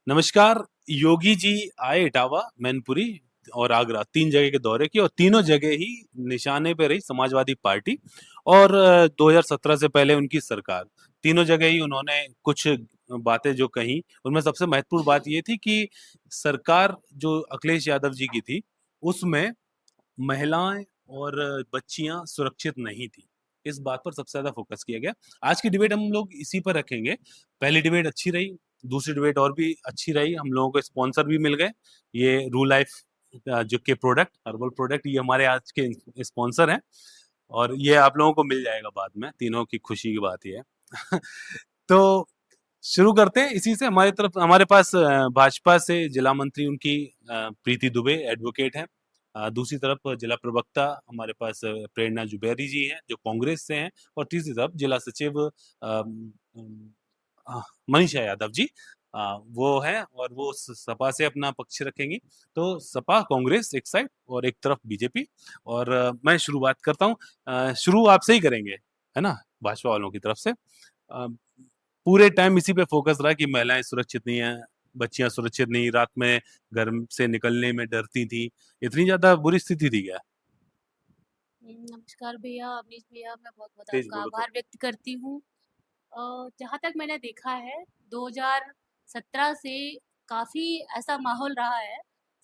नमस्कार। योगी जी आए इटावा, मैनपुरी और आगरा 3 जगह के दौरे किए और तीनों जगह ही निशाने पे रही समाजवादी पार्टी और 2017 से पहले उनकी सरकार। तीनों जगह ही उन्होंने कुछ बातें जो कहीं, उनमें सबसे महत्वपूर्ण बात ये थी कि सरकार जो अखिलेश यादव जी की थी, उसमें महिलाएँ और बच्चियाँ सुरक्षित नहीं थी। इस बात पर सबसे ज़्यादा फ़ोकस किया गया। आज की डिबेट हम लोग इसी पर रखेंगे। पहली डिबेट अच्छी रही, दूसरी डिबेट और भी अच्छी रही। हम लोगों को स्पॉन्सर भी मिल गए। ये रू लाइफ जो के प्रोडक्ट, हर्बल प्रोडक्ट, ये हमारे आज के स्पॉन्सर हैं और ये आप लोगों को मिल जाएगा बाद में। तीनों की खुशी की बात ये है। तो शुरू करते हैं इसी से। हमारे पास भाजपा से जिला मंत्री उनकी प्रीति दुबे एडवोकेट हैं। दूसरी तरफ जिला प्रवक्ता हमारे पास प्रेरणा जुबैरी जी हैं जो कांग्रेस से हैं और तीसरी तरफ जिला सचिव मनीषा यादव जी वो हैं और वो सपा से अपना पक्ष रखेंगी। तो सपा कांग्रेस एक साइड और एक तरफ बीजेपी और मैं शुरुआत करता हूँ। शुरू आपसे ही करेंगे, है ना, भाजपा वालों की तरफ से। अ, पूरे टाइम इसी पे फोकस रहा कि महिलाएं सुरक्षित नहीं है, बच्चियां सुरक्षित नहीं, रात में घर से निकलने में डरती थी। इतनी ज्यादा बुरी स्थिति थी क्या? नमस्कार भैया, अवनीश भैया, मैं बहुत-बहुत तेज आपका बोलो आभार थोड़ा। व्यक्त करती हूँ। जहाँ तक मैंने देखा है, 2017 से काफ़ी ऐसा माहौल रहा है,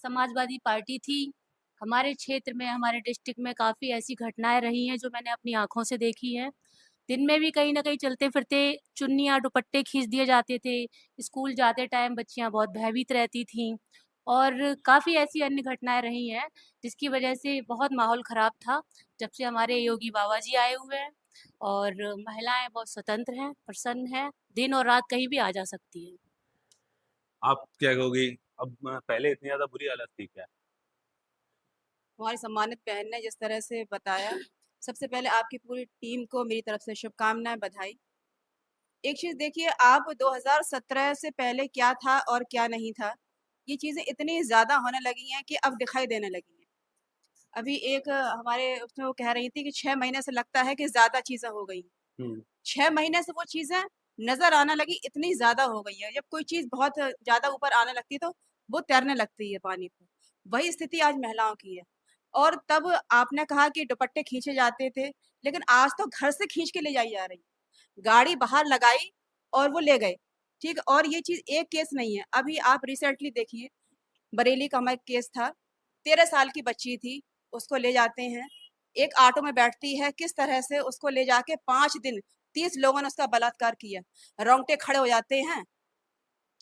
समाजवादी पार्टी थी, हमारे क्षेत्र में, हमारे डिस्ट्रिक्ट में काफ़ी ऐसी घटनाएँ रही हैं, जो मैंने अपनी आँखों से देखी हैं। दिन में भी कहीं न कहीं चलते-फिरते चुन्नियाँ, दुपट्टे खींच दिए जाते थे, स्कूल जाते टाइम बच्चियाँ बहुत भयभीत रहती थीं और काफ़ी ऐसी अन्य घटनाएँ रही हैं, जिसकी वजह से बहुत माहौल ख़राब था। जब से हमारे योगी बाबा जी आए हुए हैं और महिलाएँ बहुत स्वतंत्र हैं, प्रसन्न हैं, दिन और रात कहीं भी आ जा सकती हैं। आप क्या कहोगे? अब पहले इतनी ज्यादा बुरी हालत थी क्या? हमारी सम्मानित बहन ने जिस तरह से बताया, सबसे पहले आपकी पूरी टीम को मेरी तरफ से शुभकामनाएँ, बधाई। एक चीज़ देखिए, आप 2017 से पहले क्या था और क्या नहीं था, ये चीज़ें इतनी ज़्यादा होने लगी हैं कि अब दिखाई देने लगी हैं। अभी एक हमारे उसमें वो कह रही थी कि 6 महीने से लगता है कि ज़्यादा चीज़ें हो गई। हम्म। 6 महीने से वो चीज़ें नज़र आने लगी, इतनी ज़्यादा हो गई है। जब कोई चीज़ बहुत ज़्यादा ऊपर आने लगती है तो वो तैरने लगती है पानी पे। वही स्थिति आज महिलाओं की है। और तब आपने कहा कि दुपट्टे खींचे जाते थे, लेकिन आज तो घर से खींच के ले जाई जा रही है। गाड़ी बाहर लगाई और वो ले गए, ठीक है? और ये चीज़ एक केस नहीं है, अभी आप रिसेंटली देखिए, बरेली का हमारा एक केस था, 13 साल की बच्ची थी, उसको ले जाते हैं, एक ऑटो में बैठती है, किस तरह से उसको ले जाके 5 दिन 30 लोगों ने उसका बलात्कार किया। रोंगटे खड़े हो जाते हैं।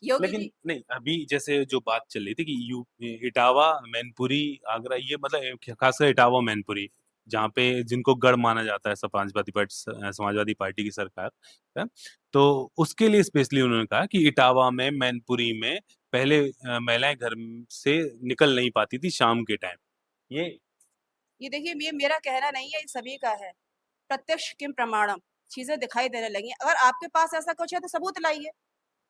योगी लेकिन जी नहीं, अभी जैसे जो बात चल रही थी कि इटावा, मैनपुरी, आगरा, ये मतलब खासकर इटावा मैनपुरी जहाँ पे जिनको गढ़ माना जाता है समाजवादी पार्टी की सरकार है, तो उसके लिए स्पेशली उन्होंने कहा कि इटावा में, मैनपुरी में पहले महिलाएं घर से निकल नहीं पाती थी शाम के टाइम। ये ये देखिए, ये मेरा कहना नहीं है, ये सभी का है। प्रत्यक्ष किम प्रमाणम, चीज़ें दिखाई देने लगी हैं। अगर आपके पास ऐसा कुछ है तो सबूत लाइए।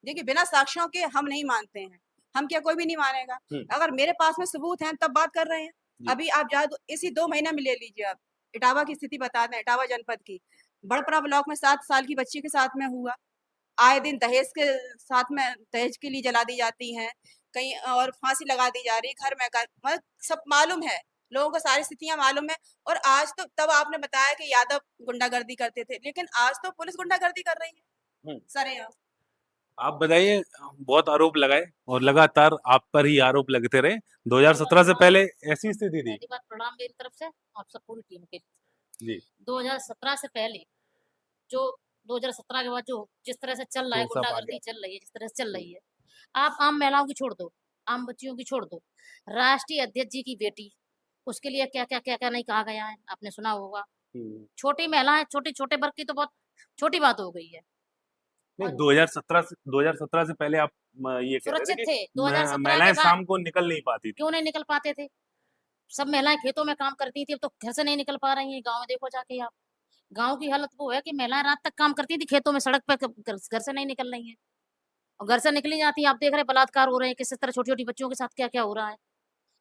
देखिए, बिना साक्ष्यों के हम नहीं मानते हैं। हम क्या, कोई भी नहीं मानेगा। हम्म। अगर मेरे पास में सबूत हैं तब बात कर रहे हैं। जी। अभी आप इसी 2 महीने में ले लीजिए आप। इटावा की स्थिति बता दें, इटावा जनपद की। बड़परा ब्लॉक में 7 साल की बच्ची के साथ में हुआ। आए दिन दहेज के साथ में दहेज के लिए जला दी जाती हैं, कहीं और फांसी लगा दी जा रही है, घर में मतलब सब मालूम है, लोगों को सारी स्थितियां मालूम है। और आज तो, तब आपने बताया कि यादव गुंडागर्दी करते थे, लेकिन आज तो पुलिस गुंडागर्दी कर रही है हम्म। सरेआम। आप बताइए। बहुत आरोप लगाए और लगातार आप पर ही आरोप लगते रहे। पहली बात 2017 से प्रणाम, पहले ऐसी स्थिति थी। पहली बात प्रणाम मेरी तरफ से, आप सब पूरी टीम के। जी। 2017 से पहले जो 2017 के बाद जो जिस तरह से चल रहा है, तो सब आ गया। गुंडागर्दी चल रही है, जिस तरह से चल हम्म। रही है, आप आम महिलाओं की छोड़ दो, आम बच्चियों की छोड़ दो, राष्ट्रीय अध्यक्ष जी की बेटी, उसके लिए क्या-क्या नहीं कहा गया है, आपने सुना होगा। हम्म। छोटी महिलाएँ, छोटे-छोटे वर्ग की तो बहुत छोटी बात हो गई है। नहीं, और 2017 से पहले आप ये कह रहे थे सुरक्षित कि थे, 2017 के महिलाएं बाद शाम को निकल नहीं पाती थी। क्यों नहीं निकल पाते थे? सब महिलाएँ खेतों में काम करती थी, अब तो घर से नहीं निकल पा रही हैं, गाँव में देखो जाके आप। गाँव की हालत वो है कि महिलाएँ रात तक काम करती थी खेतों में, सड़क पे घर से नहीं निकल रही हैं। और घर से निकली जाती हैं, आप देख रहे हैं बलात्कार हो रहे हैं, किस तरह छोटी-छोटी बच्चियों के साथ क्या-क्या हो रहा है।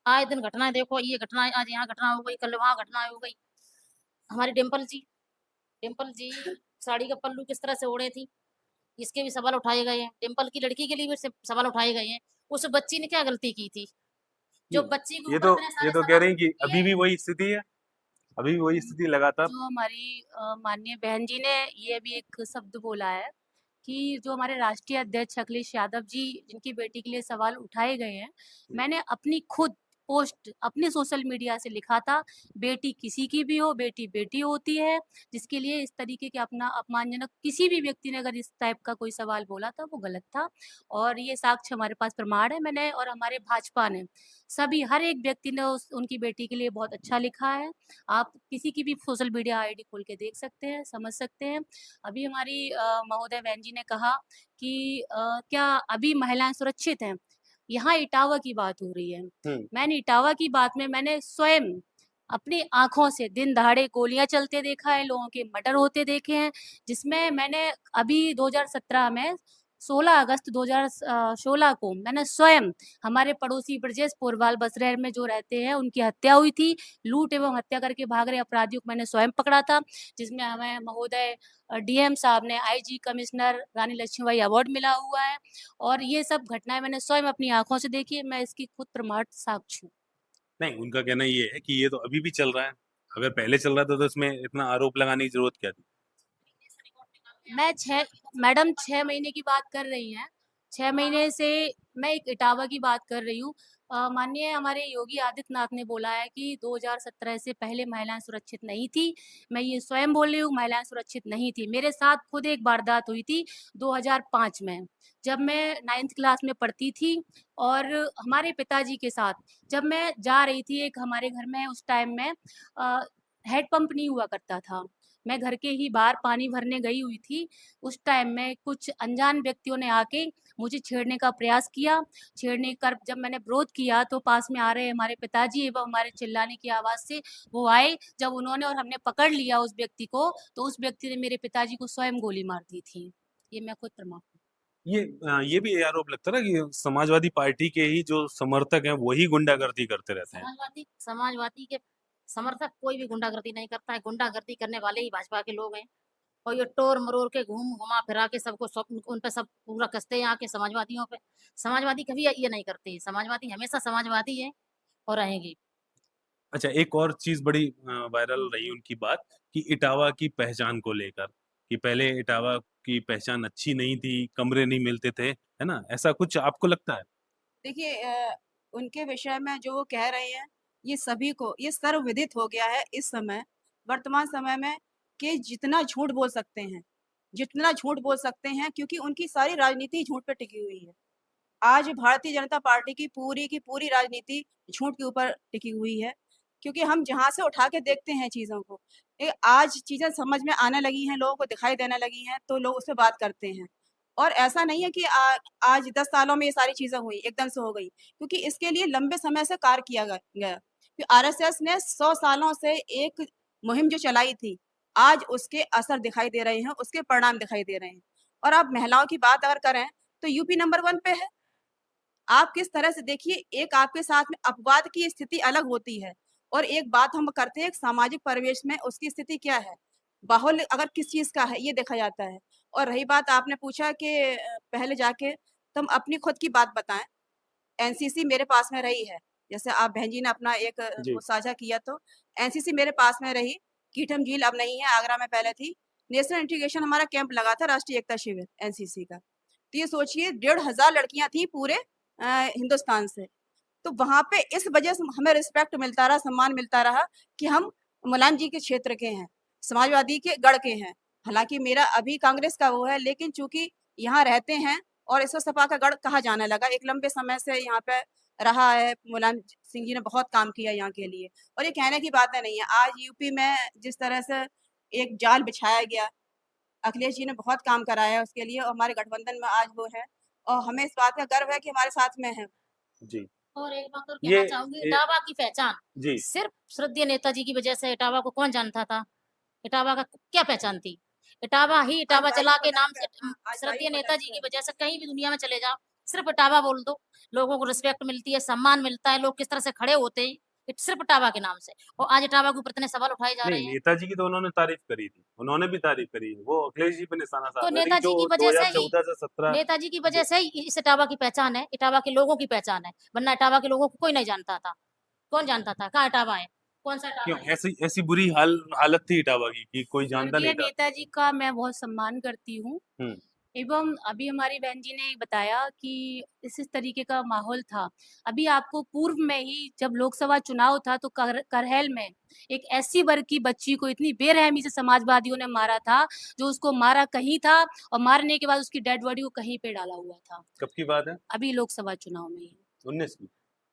आए दिन घटनाएँ देखो, ये घटना आज यहाँ घटना हो गई, कल वहाँ घटना हो गई। हमारी डिंपल जी साड़ी का पल्लू किस तरह से ओढ़े थी, इसके भी सवाल उठाए गए हैं। डिम्पल की लड़की के लिए भी सवाल उठाए गए हैं। उस बच्ची ने क्या गलती की थी जो नहीं, बच्ची के ये ऊपर तो इतने ये सारे तो कह सवाल रही हैं कि उठ अभी दिए। भी वही स्थिति है, अभी भी वही स्थिति लगातार। जो हमारी माननीय बहन जी ने ये भी एक शब्द बोला है कि जो हमारे राष्ट्रीय अध्यक्ष अखिलेश यादव जी जिनकी बेटी के लिए सवाल उठाए गए हैं, मैंने अपनी खुद पोस्ट अपने सोशल मीडिया से लिखा था, बेटी किसी की भी हो, बेटी बेटी होती है, जिसके लिए इस तरीके के अपना अपमानजनक किसी भी व्यक्ति ने अगर इस टाइप का कोई सवाल बोला था, वो गलत था और ये साक्ष्य हमारे पास प्रमाण है। मैंने और हमारे भाजपा ने सभी हर एक व्यक्ति ने उनकी बेटी के लिए बहुत अच्छा लिखा है। आप किसी की भी सोशल मीडिया आईडी खोल के देख सकते हैं, समझ सकते हैं। अभी हमारी महोदय बहन जी ने कहा कि क्या अभी महिलाएं सुरक्षित हैं? यहाँ इटावा की बात हो रही है। हम्म। मैंने इटावा की बात में मैंने स्वयं अपनी आंखों से दिन दहाड़े गोलियां चलते देखा है, लोगों के मर्डर होते देखे हैं, जिसमें मैंने अभी 2017 में 16 अगस्त 2016 को मैंने स्वयं हमारे पड़ोसी ब्रजेश पोरवाल बसरेर में जो रहते हैं उनकी हत्या हुई थी। लूट एवं हत्या करके भाग रहे अपराधियों को मैंने स्वयं पकड़ा था, जिसमें हमें महोदय डीएम साहब ने आईजी कमिश्नर रानी लक्ष्मीबाई अवार्ड मिला हुआ है और ये सब घटनाएं मैंने स्वयं अपनी आंखों से देखी है। मैं इसकी खुद प्रमाण साक्ष्य हूँ। नहीं, उनका कहना ये है कि ये तो अभी भी चल रहा है। अगर पहले चल रहा था तो इसमें इतना आरोप लगाने की जरूरत क्या थी? मैं 6 मैडम 6 महीने की बात कर रही हैं। 6 महीने से मैं एक इटावा की बात कर रही हूँ। माननीय हमारे योगी आदित्यनाथ ने बोला है कि 2017 से पहले महिलाएं सुरक्षित नहीं थी। मैं ये स्वयं बोल रही हूँ, महिलाएं सुरक्षित नहीं थी। मेरे साथ खुद एक वारदात हुई थी 2005 में, जब मैं 9th क्लास में पढ़ती थी और हमारे पिताजी के साथ जब मैं जा रही थी, एक हमारे घर में उस टाइम में हैंड पंप नहीं हुआ करता था। मैं घर के ही बाहर पानी भरने गई हुई थी। उस टाइम में कुछ अनजान व्यक्तियों ने आके मुझे छेड़ने का प्रयास किया। छेड़ने कर जब मैंने विरोध किया तो पास में आ रहे हमारे पिताजी एवं हमारे चिल्लाने की आवाज़ से वो आए। जब उन्होंने और हमने पकड़ लिया उस व्यक्ति को, तो उस व्यक्ति ने मेरे पिताजी को स्वयं गोली मार दी थी। ये मैं खुद प्रमाण हूँ। ये भी आरोप लगता है ना कि समाजवादी पार्टी के ही जो समर्थक हैं वही गुंडागर्दी करते रहते हैं। समाजवादी के समर्थक कोई भी गुंडागर्दी नहीं करता है। गुंडागर्दी करने वाले ही भाजपा के लोग हैं और ये टोर मरोड़ के घुमा फिरा के सबको उन पे सब पूरा कसते हैं यहाँ के समाजवादियों पे। समाजवादी कभी ये नहीं करते। समाजवादी हमेशा समाजवादी है और रहेंगे। अच्छा, एक और चीज बड़ी वायरल रही उनकी बात कि इटावा की पहचान को लेकर, कि पहले इटावा की पहचान अच्छी नहीं थी, कमरे नहीं मिलते थे, है ना? ऐसा कुछ आपको लगता है? देखिए उनके विषय में जो वो कह रहे हैं, ये सभी को ये सर्वविदित हो गया है इस समय, वर्तमान समय में कि जितना झूठ बोल सकते हैं, जितना झूठ बोल सकते हैं क्योंकि उनकी सारी राजनीति झूठ पे टिकी हुई है। आज भारतीय जनता पार्टी की पूरी राजनीति झूठ के ऊपर टिकी हुई है, क्योंकि हम जहाँ से उठा के देखते हैं चीज़ों को, आज चीज़ें समझ में आने लगी हैं, लोगों को दिखाई देने लगी हैं, तो लोग उस पे बात करते हैं। और ऐसा नहीं है कि आज 10 सालों में ये सारी चीज़ें हुई, एकदम से हो गई, क्योंकि इसके लिए लंबे समय से कार्य किया गया। कि आरएसएस ने 100 सालों से एक मुहिम जो चलाई थी, आज उसके असर दिखाई दे रहे हैं, उसके परिणाम दिखाई दे रहे हैं। और आप महिलाओं की बात अगर करें, तो यूपी नंबर 1 पे है। आप किस तरह से देखिए, एक आपके साथ में अपवाद की स्थिति अलग होती है और एक बात हम करते हैं एक सामाजिक परिवेश में उसकी स्थिति क्या है, बाहुल्य अगर किस चीज़ का है, ये देखा जाता है। और रही बात आपने पूछा कि पहले जाके तुम अपनी खुद की बात बताएँ। एनसीसी मेरे पास में रही है, जैसे आप बहन जी ने अपना एक जी। वो साझा किया तो एनसीसी मेरे पास में रही, कीठम झील अब नहीं है, आगरा में पहले थी। नेशनल इंटीग्रेशन हमारा कैंप लगा था, राष्ट्रीय एकता शिविर एनसीसी का। तो ये सोचिए 1500 लड़कियाँ थी पूरे हिंदुस्तान से। तो वहाँ पे इस वजह से हमें रिस्पेक्ट मिलता रहा, सम्मान मिलता रहा कि हम मुलायम जी के क्षेत्र के हैं, समाजवादी के गढ़ के हैं। हालाँकि मेरा अभी कांग्रेस का वो है, लेकिन चूँकि यहाँ रहते हैं और इसको सपा का गढ़ कहा जाने लगा, एक लंबे समय से यहाँ पे रहा है, मुलायम सिंह जी ने बहुत काम किया यहाँ के लिए और ये कहने की बातें नहीं है। आज यूपी में जिस तरह से एक जाल बिछाया गया, अखिलेश जी ने बहुत काम कराया है उसके लिए और हमारे गठबंधन में आज वो है और हमें इस बात का गर्व है कि हमारे साथ में है। जी। और एक बात और ये कहना चाहूंगी, ये इटावा की पहचान जी। सिर्फ श्रद्धेय नेताजी की वजह से। इटावा को कौन जानता था? इटावा का क्या पहचान थी? इटावा ही आज इटावा वायु चला के पदस्थ नाम है, से हाँ, आज वायु श्रद्धेय नेताजी पदस्थ की है। वजह से कहीं भी दुनिया में चले जाओ, सिर्फ इटावा बोल दो, लोगों को रिस्पेक्ट मिलती है, सम्मान मिलता है, लोग किस तरह से खड़े होते हैं। सिर्फ इटावा के नाम से, और आज इटावा के ऊपर इतने सवाल उठाए जा रहे नहीं, हैं। नेताजी की तो उन्होंने तारीफ करी थी, उन्होंने भी तारीफ करी है, वो अखिलेश जी पे निशाना तो साध रहे थे कि नेताजी जो की वजह से ही 2014 से 17 नेताजी की वजह जो से ही इस इटावा की पहचान है, इटावा के लोगों की पहचान है, वरना इटावा के लोगों को कोई नहीं जानता था। कौन जानता था कहाँ इटावा है, कौन सा क्यों इटावा है? ऐसी ऐसी बुरी हालत थी इटावा की कि कोई जानता स्वर्गीय नहीं था। नेताजी का मैं बहुत सम्मान करती हूँ हम्म। एवं अभी हमारी बहन जी ने बताया कि इस तरीके का माहौल था। अभी आपको पूर्व में ही जब लोकसभा चुनाव था तो करहैल में एक एससी वर्ग की बच्ची को इतनी बेरहमी से समाजवादियों ने मारा था, जो उसको मारा कहीं था और मारने के बाद उसकी डेड बॉडी को कहीं पे डाला हुआ था। कब की बात है? अभी लोकसभा चुनाव में ही 19 की?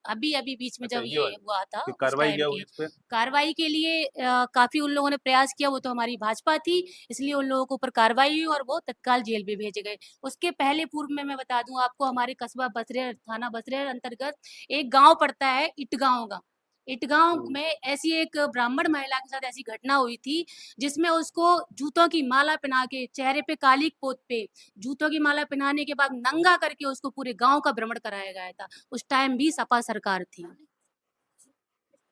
अभी बीच में अच्छा, जब ये ये वाली हुआ था कि उस कार्रवाई टाइम क्या की हुई इस पे? कार्रवाई के लिए काफी उन लोगों ने प्रयास किया, वो तो हमारी भाजपा थी, इसलिए उन लोगों के ऊपर कार्रवाई हुई और वो तत्काल जेल भी भेजे गए। उसके पहले पूर्व में मैं बता दूं आपको, हमारे कस्बा बसरेर, थाना बसरेर अंतर्गत एक गांव पड़ता है इटगांव गांव। इटगांव में ऐसी एक ब्राह्मण महिला के साथ ऐसी घटना हुई थी, जिसमें उसको जूतों की माला पहना के, चेहरे पे काली पोत पे जूतों की माला पहनाने के बाद नंगा करके उसको पूरे गांव का भ्रमण कराया गया था। उस टाइम भी सपा सरकार थी।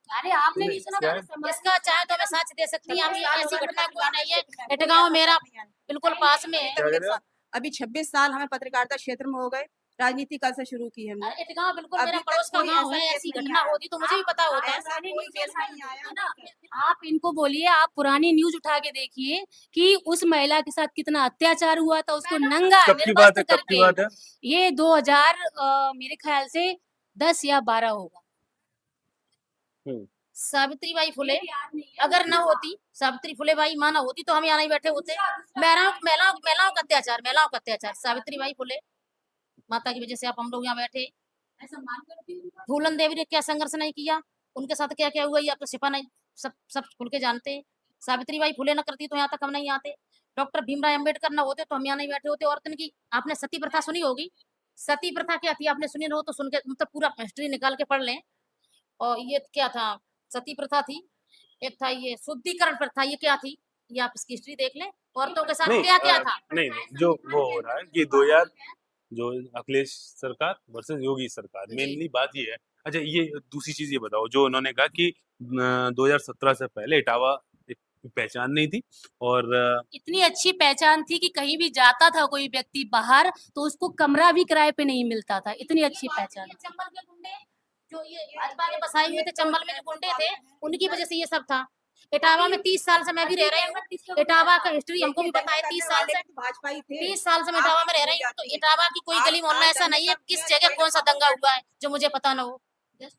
अरे आपने नहीं सुना? क्या है? इसका चाहे तो मैं साक्ष्य दे सकती हूँ, अभी ऐसी घटना कोई नहीं है। इटगांव मेरा बिल्कुल पास में है। क्या कह रहे हो? अभी 26 साल हमें पत्रकारिता क्षेत्र में हो गए, राजनीति कल से शुरू की हमने। अरे इटगांव बिल्कुल अभी मेरा तक पड़ोस का कोई गांव ऐसा है, केस ऐसी नहीं घटना आया। होती तो मुझे भी पता होता है। ऐसा कोई केस नहीं आया। ना, आप इनको बोलिए, आप पुरानी न्यूज उठा के देखिए कि उस महिला के साथ कितना अत्याचार हुआ था, उसको नंगा कब की बात निर्वस्त्र है? कब की करके। बात है? ये 2000 मेरे ख्याल से 10 या 12 होगा। हम्म। सावित्री बाई फुले अगर न होती, सावित्री फुले बाई माँ न होती तो हम यहाँ नहीं बैठे होते। महिलाओं का अत्याचार सावित्री बाई फुले माता की वजह से आप हम लोग यहाँ बैठे। ऐसा मान करती हूँ। फूलन देवी ने क्या संघर्ष नहीं किया, उनके साथ क्या क्या हुआ ये आप तो सिपा नहीं, सब सब खुल के जानते हैं। सावित्री बाई फुले न करती तो यहाँ तक हम नहीं आते। डॉक्टर भीमराव अम्बेडकर न होते तो हम यहाँ नहीं बैठे होते। औरतन की आपने सती प्रथा सुनी होगी, सती प्रथा क्या थी आपने सुनी हो तो सुन के मतलब पूरा हिस्ट्री निकाल के पढ़ लें। और ये क्या था, सती प्रथा थी, एक था ये शुद्धिकरण प्रथा, ये क्या थी, ये आप इसकी हिस्ट्री देख लें। औरतों के साथ नहीं क्या क्या था। नहीं नहीं, जो वो हो रहा है कि 2000 जो अखिलेश सरकार वर्सेस योगी सरकार, जी। मेनली बात ये है। अच्छा, ये दूसरी चीज ये बताओ, जो उन्होंने कहा कि 2017 से पहले इटावा एक पहचान नहीं थी और इतनी अच्छी पहचान थी कि कहीं भी जाता था कोई व्यक्ति बाहर तो उसको कमरा भी किराए पे नहीं मिलता था, इतनी अच्छी पहचान। चंबल के गुंडे जो ये भाजपा के बसाए हुए थे, चंबल में जो गुंडे थे उनकी वजह से ये सब था। इटावा में 30 साल से मैं भी रह रही हूँ, इटावा का हिस्ट्री हमको भी पता है। 30 साल से भाजपा ही थे। 30 साल से मैं इटावा में रह रही हूँ, तो इटावा की कोई गली मोहल्ला ऐसा नहीं है किस जगह कौन सा दंगा हुआ है जो मुझे पता ना हो।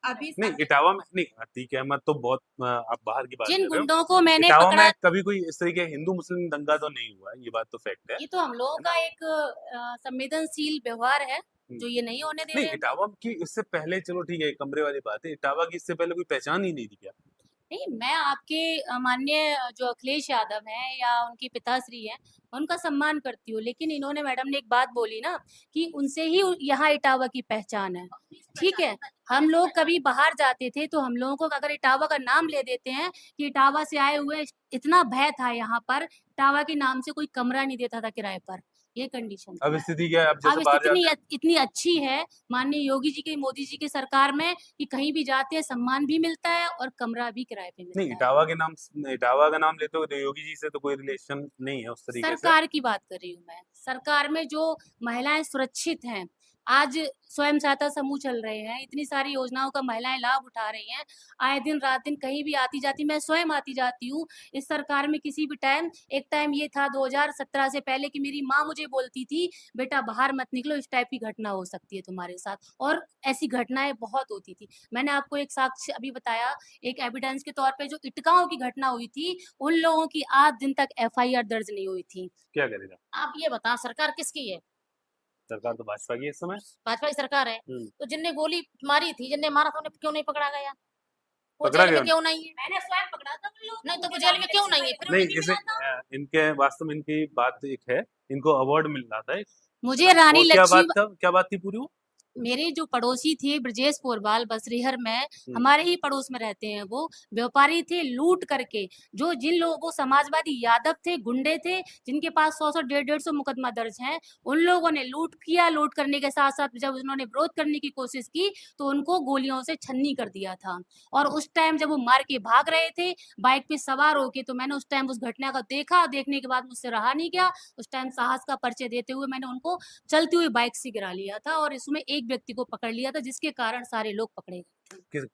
अभी नहीं इटावा में नहीं, अतीक अहमद तो बहुत आप बाहर की बात जिन कर रहे हो। गुंडों को मैंने इटावा पकड़ा, में कभी कोई इस तरीके हिंदू मुस्लिम दंगा तो नहीं हुआ है, ये बात तो फैक्ट है। ये तो हम लोगों का एक संवेदनशील व्यवहार है जो ये नहीं होने दे नहीं रहे हैं। इटावा की इससे पहले चलो ठीक है, कमरे वाली बात है, इटावा की इससे पहले कोई पहचान ही नहीं थी क्या? नहीं, मैं आपके माननीय जो अखिलेश यादव हैं या उनके पिताश्री हैं, उनका सम्मान करती हूँ, लेकिन इन्होंने मैडम ने एक बात बोली ना कि उनसे ही यहाँ इटावा की पहचान है। ठीक है, हम लोग कभी बाहर जाते थे तो हम लोगों को अगर इटावा का नाम ले देते हैं कि इटावा से आए हुए, इतना भय था यहाँ पर, इटावा के नाम से कोई कमरा नहीं देता था किराए पर, ये कंडीशन अब थी। स्थिति क्या है? अब अब जैसे बाहर स्थिति जाते हैं इतनी अच्छी है माननीय योगी जी की, मोदी जी की सरकार में कि कहीं भी जाते हैं सम्मान भी मिलता है और कमरा भी किराए पे मिलता नहीं, है। इटावा का नाम लेते हो तो योगी जी से तो कोई रिलेशन नहीं है उस तरीके से। सरकार की बात कर रही हूँ मैं, सरकार में जो महिलाएं सुरक्षित हैं, आज स्वयं सहायता समूह चल रहे हैं, इतनी सारी योजनाओं का महिलाएं लाभ उठा रही हैं, आए दिन रात दिन कहीं भी आती जाती, मैं स्वयं आती जाती हूँ इस सरकार में। किसी भी टाइम, एक टाइम ये था 2017 से पहले कि मेरी माँ मुझे बोलती थी बेटा बाहर मत निकलो, इस टाइप की घटना हो सकती है तुम्हारे साथ, और ऐसी घटनाएं बहुत होती थी। मैंने आपको एक साक्ष्य अभी बताया, एक एविडेंस के तौर पे जो इटगांव की घटना हुई थी, उन लोगों की आज दिन तक एफआईआर दर्ज नहीं हुई थी। क्या करेगा? आप ये बताओ सरकार किसकी है? सरकार तो भाजपा की है इस समय। भाजपा की सरकार है, तो जिनने गोली मारी थी, जिनने मारा था, उन्हें क्यों नहीं पकड़ा गया? वो पकड़ा जेल गया में क्यों नहीं है? मैंने स्वयं पकड़ा था उन लोगों को। नहीं तो वो जेल में क्यों नहीं है? फिर नहीं, उन्हें इसे इनके वास्तव में इनकी बात एक है, इनको अवार्ड मिल रहा था एक। मुझे रानी वो क्या लक्ष्मी बात था, क्या बात थी पूरी वो? मेरे जो पड़ोसी थे ब्रजेश पोरवाल बसरीहर में, हम्म। हमारे ही पड़ोस में रहते हैं वो, व्यापारी थे लूट करके, जो जिन लोगों को समाजवादी यादव थे, गुंडे थे, जिनके पास 100-100 150-150 मुकदमा दर्ज हैं, उन लोगों ने लूट किया। लूट करने के साथ-साथ जब उन्होंने विरोध करने की कोशिश की, तो उनको गोलियों से छन्नी कर दिया था। और उस टाइम जब वो मार के भाग रहे थे, बाइक पे सवार होके, तो मैंने उस टाइम उस घटना को देखा। देखने के बाद मुझसे रहा नहीं गया। उस टाइम साहस का परिचय देते हुए मैंने उनको चलती हुई बाइक से गिरा लिया था और इसमें एक व्यक्ति को पकड़ लिया था, जिसके कारण सारे लोग पकड़े गए थे। किस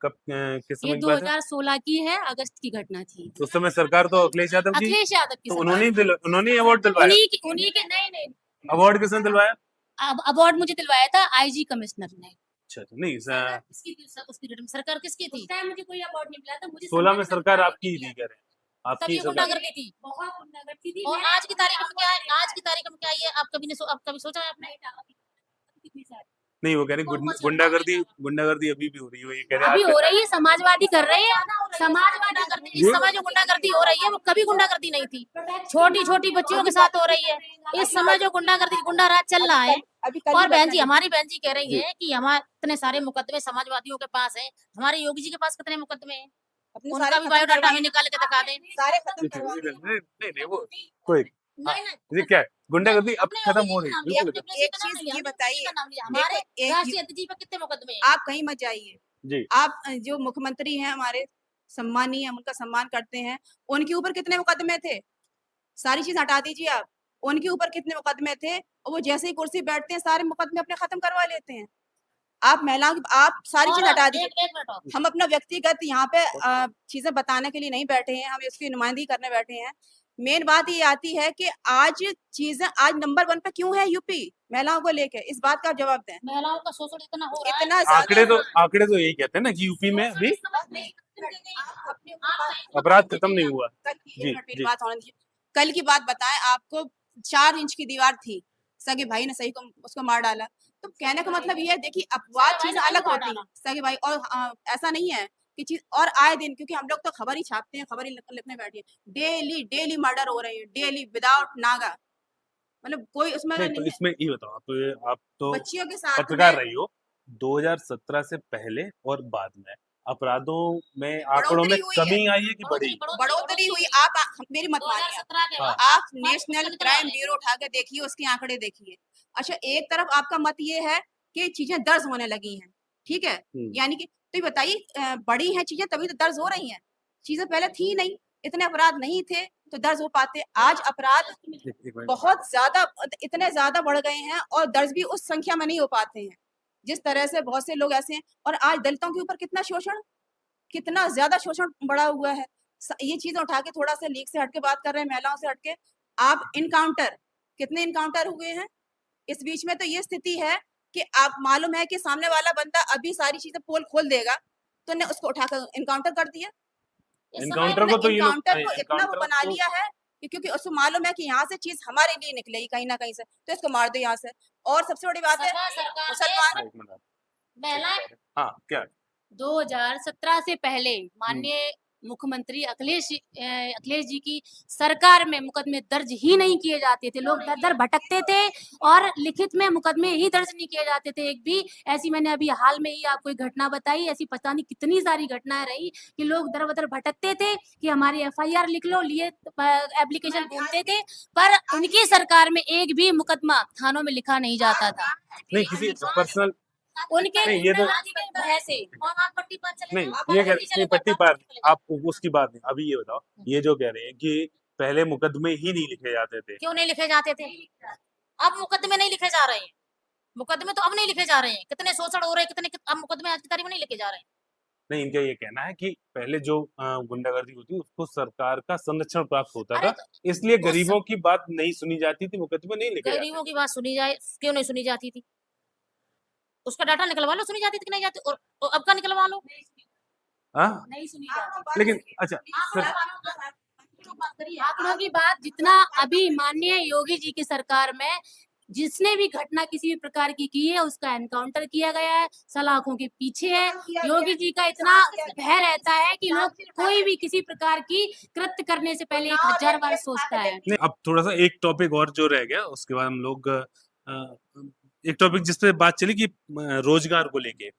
ये समय की बात है? 2016 की है, अगस्त की घटना थी। उस समय सरकार तो अखिलेश यादव की, अखिलेश यादव की तो सरकार। उन्होंने अवार्ड दिलवाया। उन्हीं के नहीं अवार्ड किसने दिलवाया? अब अवार्ड मुझे दिलवाया था आईजी कमिश्नर ने। अच्छा नहीं सरकार किसकी थी? उसकी सरकार किसकी उस थी? टाइम मुझे कोई अवार्ड नहीं मिला था। मुझे 16 में सम्मानित सरकार करने आपकी ही दिया थी, कह रहे हैं तब आपकी ये सरकार। गुंडागर्दी थी। बहुत गुंडागर्दी थी। और मैं आज की तारीख में क्या है? आज की तारीख में क्या है? ये आप कभी सोचा है आपने? कितनी सारी नहीं, वो कह रहे कौन सी गुंडागर्दी अभी भी हो रही है, ये कह रहे अभी हैं हो रही है, समाजवादी कर रहे हैं। समाजवादी गुंडागर्दी इस समय जो गुंडागर्दी हो रही है वो कभी गुंडागर्दी नहीं थी। छोटी छोटी बच्चियों के साथ हो रही है। इस समय जो गुंडागर्दी गुंडा राज चल रहा है। अभी कल और की बहन घटना जी, हमारी बहन जी कह रही जी। है कि हमारे इतने सारे मुकदमे समाजवादियों के पास हैं। हमारे योगी जी के पास कितने मुकदमे हैं? अपने उनका सारे भी खत्म बायोडाटा करवाए हमें निकाल के दिखा दें। सारे खत्म नहीं करवा दिए। नहीं वो कोई नहीं नहीं ये क्या है, गुंडागर्दी अब अपने खत्म योगी हो जी रही का है, नाम लिया, बिल्कुल। अपने एक प्रेसिडेंट का नाम चीज लिया, ये हमने बताइए, योगी जी का नाम लिया। देखो हमारे एक राष्ट्रीय अध्यक्ष जी पर कितने मुकदमे हैं? आप कहीं मत जाइए। जी आप जो मुख्यमंत्री हैं हमारे सम्मानीय, हम उनका सम्मान करते हैं, उनके ऊपर कितने मुकदमे थे? सारी चीज हटा दीजिए आप। उनके ऊपर कितने मुकदमे थे और वो जैसे ही कुर्सी बैठते हैं सारे मुकदमे अपने खत्म करवा लेते हैं। आप महिलाओं की आप सारी और चीज हटा एक दीजिए। एक मिनट और। हम अपना व्यक्तिगत यहाँ पे चीजें बताने के लिए नहीं बैठे हैं, हम इसकी नुमाइंदगी करने बैठे हैं। मेन बात ये आती है कि आज चीजें आज नंबर 1 पे क्यों है यूपी महिलाओं को लेके, इस बात का जवाब दें। महिलाओं का शोषण इतना हो रहा है। इतना ज्यादा आंकड़े तो यही कहते हैं ना कि यूपी में अभी अपराध खत्म नहीं हुआ। जी मेरी जी बात होने दीजिए। कल की बात बताएं, आपको 4 इंच की दीवार थी, सगे भाई ने सही को उसको मार डाला। तो कहने का मतलब ये है, देखिए अपवाद सगे भाई चीज ने अलग मार होती है डाला। सगे भाई, और ऐसा नहीं है कि चीज और आए दिन, क्योंकि हम लोग तो खबर ही छापते हैं, खबर ही लिखने बैठे हैं। डेली डेली मर्डर हो रहे हैं, डेली विदाउट नागा, मतलब कोई उसमें नहीं, तो नहीं है। इसमें ये बताओ, आप तो बच्चियों के साथ पत्रकार में रही हो, 2017 से पहले और बाद में अपराधों में आंकड़ों में बढ़ोतरी हुई है। कमी आई है कि बढ़ी? बढ़ोतरी हुई। आप मेरी मत मानिए, 2017 के हाँ। बाद आप हमारे नेशनल पुस्तक क्राइम निकलवा ब्यूरो उठा के देखिए, उसके आंकड़े देखिए। अच्छा, एक तरफ आपका मत ये है कि चीजें दर्ज होने लगी हैं, ठीक है, यानी कि तो ये बताइए बड़ी हैं चीजें तभी तो दर्ज हो रही हैं। चीजें पहले थी नहीं, इतने अपराध नहीं थे तो दर्ज हो पाते। आज अपराध एक मिनट। बहुत ज्यादा, इतने ज्यादा बढ़ गए हैं और दर्ज भी उस संख्या में नहीं हो पाते हैं जिस तरह से बहुत से लोग ऐसे हैं। और आज दलितों के ऊपर कितना शोषण, कितना ज्यादा शोषण बढ़ा हुआ है। ये चीजें उठा के थोड़ा सा लीक से हटके बात कर रहे हैं, महिलाओं से हटके। आप इनकाउंटर, कितने इनकाउंटर हुए हैं इस बीच में? तो ये स्थिति है कि आप मालूम है कि सामने वाला बंदा अभी सारी चीजें पोल खोल देगा, तो ने उसको उठाकर इनकाउंटर कर दिया। एनकाउंटर को तो ये लोग इनकाउंटर को इतना वो एनकाउंटर बना को लिया है कि क्योंकि उसको मालूम है कि यहाँ से चीज हमारे लिए निकलेगी कहीं ना कहीं से, तो इसको मार दो यहाँ से। और सबसे बड़ी बात है, सरकार मुसलमान एक मिनट। महिलाएं हाँ क्या? 2017 से पहले माननीय मुख्यमंत्री अखिलेश जी की सरकार में मुकदमे दर्ज ही नहीं किए जाते थे। लोग दर दर भटकते थे और लिखित में मुकदमे ही दर्ज नहीं किए जाते थे एक भी। ऐसी मैंने अभी हाल में ही आपको एक घटना बताई, ऐसी पता नहीं कितनी सारी घटनाएं रही कि लोग दर बदर भटकते थे कि हमारी एफआईआर लिख लो, लिए एप्लीकेशन ढूंढते थे, पर उनकी सरकार में एक भी मुकदमा थानों में लिखा नहीं जाता था। नहीं, किसी पर्सनल उनके नहीं, ये तो भय से। और आप पट्टी पर चले नहीं, जाओ, ये आप कह पट्टी चले नहीं, जाओ, पट्टी आप पार पट्टी चले जाओ। आप उसकी बात नहीं, अभी ये बताओ, ये जो कह रहे हैं कि पहले मुकदमे ही नहीं लिखे जाते थे। क्यों नहीं लिखे जाते थे? अब मुकदमे नहीं लिखे जा रहे हैं। मुकदमे तो अब नहीं लिखे जा रहे हैं। कितने शोषण हो रहे हैं, अब मुकदमे आज की तारीख में नहीं लिखे जा रहे हैं। नहीं, इनका ये कहना है कि पहले जो गुंडागर्दी होती उसको सरकार का संरक्षण प्राप्त होता अरे था, इसलिए गरीबों की बात नहीं सुनी जाती थी, मुकदमे नहीं लिखे जाते गरीबों की बात सुनी जाए, क्यों नहीं सुनी जाती थी? उसका डाटा निकलवा लो, सुनी जाती थी कि नहीं जाती? और अब का निकलवा लो। हाँ। नहीं सुनी जाती। लेकिन अच्छा आंकड़ों की बात जितना अभी माननीय योगी जी की सरकार में जिसने भी घटना किसी भी प्रकार की है उसका एनकाउंटर किया गया है, सलाखों के पीछे है। योगी जी का इतना भय रहता है कि लोग कोई भी किसी प्रकार की कृत्य करने से पहले 1000 बार सोचता है। नहीं, अब थोड़ा सा एक टॉपिक और जो रह गया उसके बाद हम लोग एक टॉपिक जिस पे बात चली कि रोजगार को लेके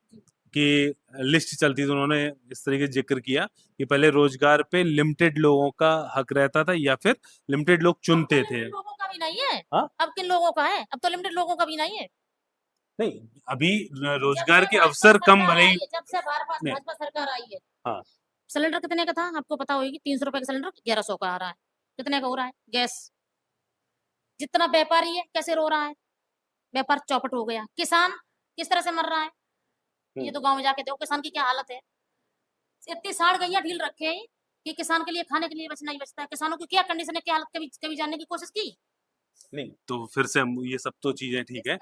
कि लिस्ट चलती थी, उन्होंने इस तरीके से जिक्र किया कि पहले रोजगार पे लिमिटेड लोगों का हक रहता था या फिर लिमिटेड लोग चुनते थे। लोगों का भी नहीं है। हाँ? अब किन लोगों का है? अब तो लिमिटेड लोगों का भी नहीं है। नहीं, अभी रोजगार के अवसर कम भले ही जब से नहीं। भाजपा सरकार आई है, हाँ। सिलेंडर कितने का था आपको पता होगी? 300 रुपए का सिलेंडर 1100 का आ रहा है। कितने का हो रहा है गैस? जितना व्यापारी है कैसे रो रहा है, व्यापार चौपट हो गया। किसान किस तरह से मर रहा है, ये तो गांव में जाके देखो किसान की क्या हालत है। इतनी साड़ गैया ढील रखे हैं कि किसान के लिए खाने के लिए बचना ही बचता है। किसानों की क्या कंडीशन है, क्या हालत, कभी जानने की कोशिश की? नहीं, तो फिर से हम ये सब तो चीजें ठीक है।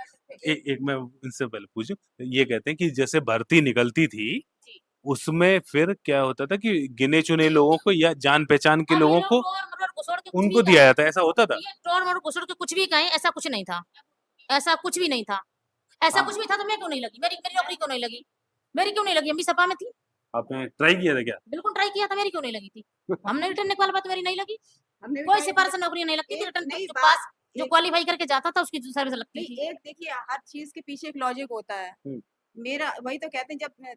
एक मैं इनसे पहले पूछूं, ये कहते हैं कि जैसे भर्ती निकलती थी जी। उसमें फिर क्या होता था कि गिने चुने लोगों को या जान पहचान के अब लोगों ये लोग को टोर मरोड़ घुसोड़ के कुछ उनको भी दिया कहें, जाता है, ऐसा होता था? ये टोर मरोड़ घुसोड़ के कुछ भी कहें, ऐसा कुछ नहीं था। ऐसा कुछ भी नहीं था। ऐसा कुछ भी था तो मैं क्यों नहीं लगी? मेरी मेरी नौकरी क्यों नहीं लगी? मेरी क्यों नहीं लगी? हम भी सपा में थी, आपने ट्राई किया था क्या? बिल्कुल ट्राई किया था, मेरी क्यों नहीं लगी थी? हमने रिटर्न निकाल पाया तो मेरी नहीं लगी। हमने भी कोई try सिफारिश किया। नौकरी नहीं लगती थी। एक रिटर्न नई जो बात पास जो एक क्वालीफाई करके जाता था उसकी सर्विस लगती नहीं, थी। एक देखिए हर चीज़ के पीछे एक लॉजिक होता है। हुँ। मेरा वही तो कहते हैं जब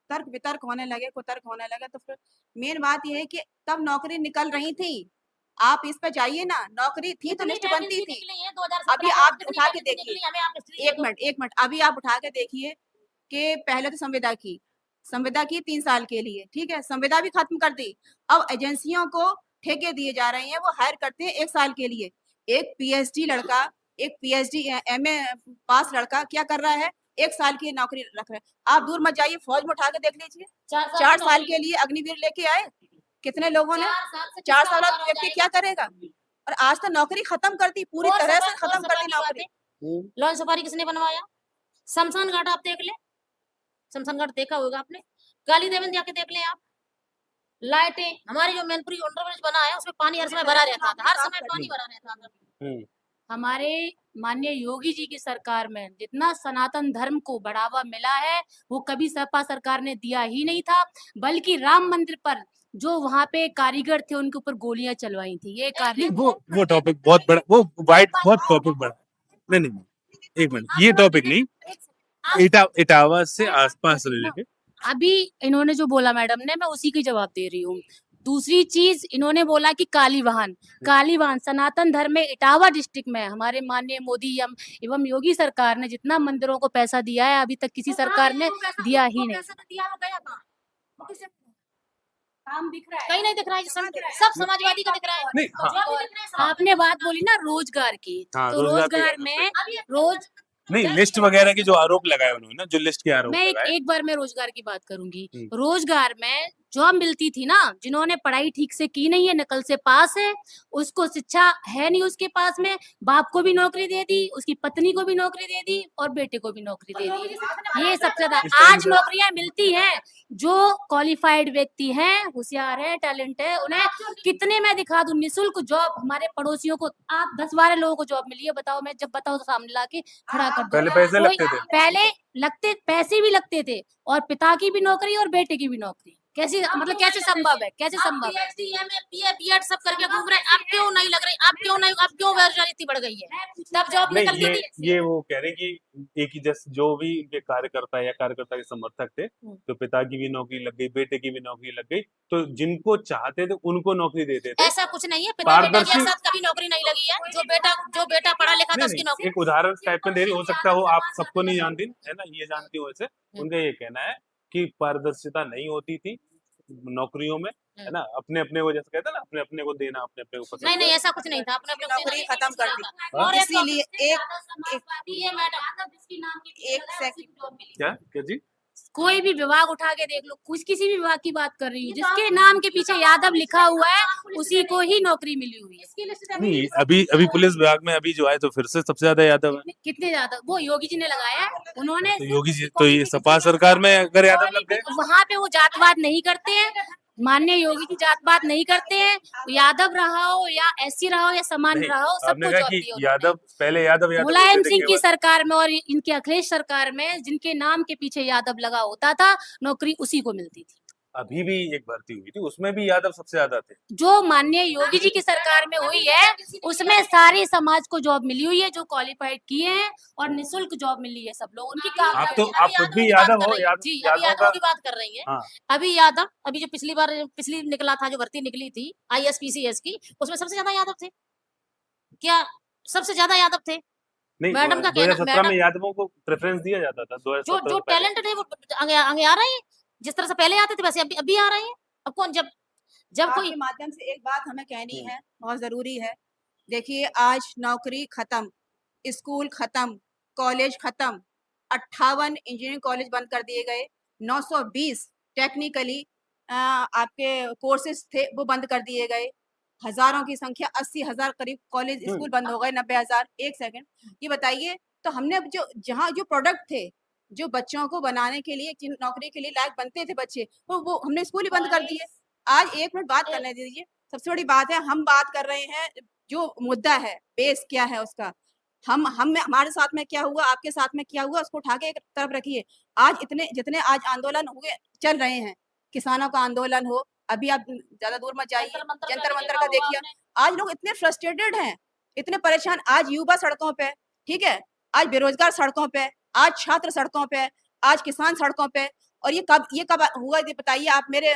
तर्क-वितर्क होने लगे, कुतर्क होने लगे तो फिर मेन बात ये है कि तब नौकरी निकल रही थी। आप इस पे जाइए ना, नौकरी थी तो कितनी लिस्ट बनती वैकेंसी थी। निकली है 2017 अभी में, आप कितनी उठा के वैकेंसी देखिए, निकली, हमें आप हिस्ट्री दे 1 दो। मिनट 1 मिनट, अभी आप उठा के देखिए कि पहले तो संविदा की 3 साल के लिए, ठीक है? संविदा भी खत्म कर दी। अब एजेंसियों को ठेके दिए जा रहे हैं, वो हायर करते हैं 1 साल के लिए। एक पीएचडी लड़का, एक पीएचडी एमए पास लड़का क्या कर रहा है? 1 साल की नौकरी रख रहा है। आप दूर मत जाइए, फौज में उठा के देख लीजिए। 4 साल के लिए अग्निवीर लेके आए, कितने लोगों ने 4 साल बाद व्यक्ति क्या करेगा? और आज तो नौकरी खत्म कर दी, पूरी तरह से खत्म कर दी नौकरी। लॉन सफारी किसने बनवाया? शमशान घाट आप देख ले, शमशान घाट देखा होगा आपने, काली देवन जाके देख ले आप। लाइटें, हमारी जो मैनपुरी अंडरब्रिज बना है उसमें पानी हर समय भरा रहता था, हर समय पानी भरा रहता था। हमारे माननीय योगी जी की सरकार में जितना सनातन धर्म को बढ़ावा मिला है वो कभी सपा सरकार ने दिया ही नहीं था, बल्कि राम मंदिर पर जो वहाँ पे कारीगर थे उनके ऊपर गोलियां चलवाई थी। ये कार्य वो टॉपिक बहुत बड़ा, वो वाइड बहुत टॉपिक बड़ा। नहीं, एक मिनट, ये टॉपिक नहीं, इटावा से आसपास रिलेटेड। अभी इन्होंने जो बोला मैडम ने, मैं उसी की जवाब दे रही हूँ। दूसरी चीज इन्होंने बोला कि काली वाहन सनातन धर्म में इटावा डिस्ट्रिक्ट में हमारे माननीय मोदी एवं योगी सरकार ने जितना मंदिरों को पैसा दिया है अभी तक किसी सरकार ने दिया ही नहीं। काम दिख रहा है, कहीं नहीं दिख रहा है, सब समाजवादी का दिख रहा है। नहीं, हाँ। जो भी दिख रहा है, सब आपने बात बोली ना रोजगार की, हाँ, तो रोजगार पे रोजगार में रोज नहीं, लिस्ट वगैरह के जो आरोप लगाए उन्होंने ना, जो लिस्ट के आरोप मैं लगाए। एक बार मैं रोजगार की बात करूंगी। हम्म। रोजगार में जॉब मिलती थी ना, जिन्होंने पढ़ाई ठीक से की नहीं है, नकल से पास है, उसको शिक्षा है नहीं उसके पास में, बाप को भी नौकरी दे दी, उसकी पत्नी को भी नौकरी दे दी और बेटे को भी नौकरी दे दी। ये सबसे ज्यादा इस टाइम आज पे- नौकरियां मिलती हैं जो क्वालिफाइड व्यक्ति हैं, होशियार है, टैलेंट है, उन्हें कितने मैं दिखा दूं निःशुल्क जॉब। हमारे पड़ोसियों को आप 10-12 लोगों को जॉब मिली है, बताओ, मैं जब बताओ तो सामने लाके खड़ा कर दूं। पहले पैसे कोई- लगते थे। पहले पैसे भी लगते थे और पिता की भी नौकरी और बेटे की भी नौकरी। कैसे मतलब कैसे संभव है, कैसे संभव है? पीएचडी, एमए, बीए, बीएड सब करके घूम रहे हैं। अब क्यों नहीं लग रही? अब क्यों बेरोजगारी इतनी बढ़ गई है? तब जॉब नहीं, निकलती थी। ये वो कह रहे हैं कि एक ही जैसे जो भी इनके कार्यकर्ता या कार्यकर्ता के समर्थक थे, तो पिता की भी नौकरी लग गई, बेटे की भी नौकरी लग गई, तो जिनको चाहते थे उनको नौकरी देते थे। ऐसा कुछ नहीं है, पिता बेटा के पारदर्शी- साथ कभी नौकरी नहीं लगी है। जो बेटा पढ़ा लिखा था नहीं, उसकी नहीं, नौकरी। एक उदाहरण टाइप में दे रही, हो सकता हो आप सबको नहीं जानती है ना, ये जानती हो वैसे। उनका ये कहना है कि पारदर्शिता नहीं होती थी नौकरियों में, है ना, अपने अपने को, जैसे कहते हैं ना, अपने अपने को देना, अपने अपने को पसंद नहीं नहीं, करना। ऐसा कुछ नहीं था। अपने अपने नौकरी खत्म कर दी। और एक इसीलिए एक समाजवादी है मैडम, एक सेकंड क्या जी? कोई भी विभाग उठा के देख लो, किसी भी विभाग की बात कर रही हूँ, जिसके नाम के पीछे यादव लिखा हुआ है उसी को ही नौकरी मिली हुई है। नहीं, अभी पुलिस विभाग में अभी जो आए तो फिर से सबसे ज्यादा यादव है। कितने ज्यादा वो योगी जी ने लगाया है, उन्होंने तो योगी जी, तो ये सपा सरकार में अगर यादव लग गए, वहाँ पे वो जातवाद नहीं करते हैं, माननीय योगी जी जातवाद नहीं करते हैं। यादव रहा हो या एससी रहा हो या समान नहीं, रहा हो, आपने सबको कहा जॉब कि दी उन्होंने। यादव पहले यादव मुलायम बोलते थे सिंह की केवल। सरकार में और इनके अखिलेश सरकार में जिनके नाम के पीछे यादव लगा होता था, नौकरी उसी को मिलती थी। अभी भी एक भर्ती हुई थी, उसमें भी यादव सबसे ज्यादा थे। जो माननीय योगी जी की सरकार में हुई है उसमें सारे समाज को जॉब मिली हुई है जो क्वालिफाइड किए हैं और निशुल्क जॉब मिली है सब लोग उनकी काम आप कर तो रहे हैं। आप खुद भी यादव हो, जी अभी यादव यादव का। की बात कर रही है। हाँ, अभी यादव अभी जो पिछली निकला था जो भर्ती निकली थी ISPCS की उसमें सबसे ज्यादा यादव थे क्या? सबसे ज्यादा यादव थे। नहीं मैडम का कहना 2017 में मैडम यादवों को प्रेफरेंस दिया जाता था, जो 2017 जो से पहले। टैलेंटेड है वो आगे आगे आ रहे हैं जिस तरह से पहले आते थे वैसे अभी अभी आ रहे हैं। अब कौन जब जब कोई आपके माध्यम से एक बात हमें कहनी हम्म। है, बहुत ज़रूरी है। देखिए आज नौकरी खत्म, स्कूल खत्म, कॉलेज खत्म, 58 इंजीनियरिंग कॉलेज बंद कर दिए गए, 920 टेक्निकली आपके कोर्सेज थे वो बंद कर दिए गए, हज़ारों की संख्या 80,000 करीब कॉलेज स्कूल बंद हो गए, 90,000। एक सेकंड, ये बताइए तो हमने अब जो जहाँ जो प्रोडक्ट थे, जो बच्चों को बनाने के लिए जिन नौकरी के लिए लायक बनते थे बच्चे, वो हमने स्कूल ही बंद कर दिए। आज 1 मिनट बात करने दीजिए। सबसे बड़ी बात है हम बात कर रहे हैं जो मुद्दा है, बेस क्या है उसका। हम में हमारे साथ में क्या हुआ, आपके साथ में क्या हुआ उसको उठा के एक तरफ रखिए। आज इतने जितने आज आंदोलन हुए चल रहे हैं, किसानों का आंदोलन हो, अभी आप ज़्यादा दूर मत जाइए, जंतर मंतर का देखिए। आज लोग इतने फ्रस्ट्रेटेड हैं, इतने परेशान, आज युवा सड़कों पे, ठीक है? आज बेरोज़गार सड़कों पे, आज छात्र सड़कों पे, आज किसान सड़कों पे। और ये कब हुआ ये बताइए आप मेरे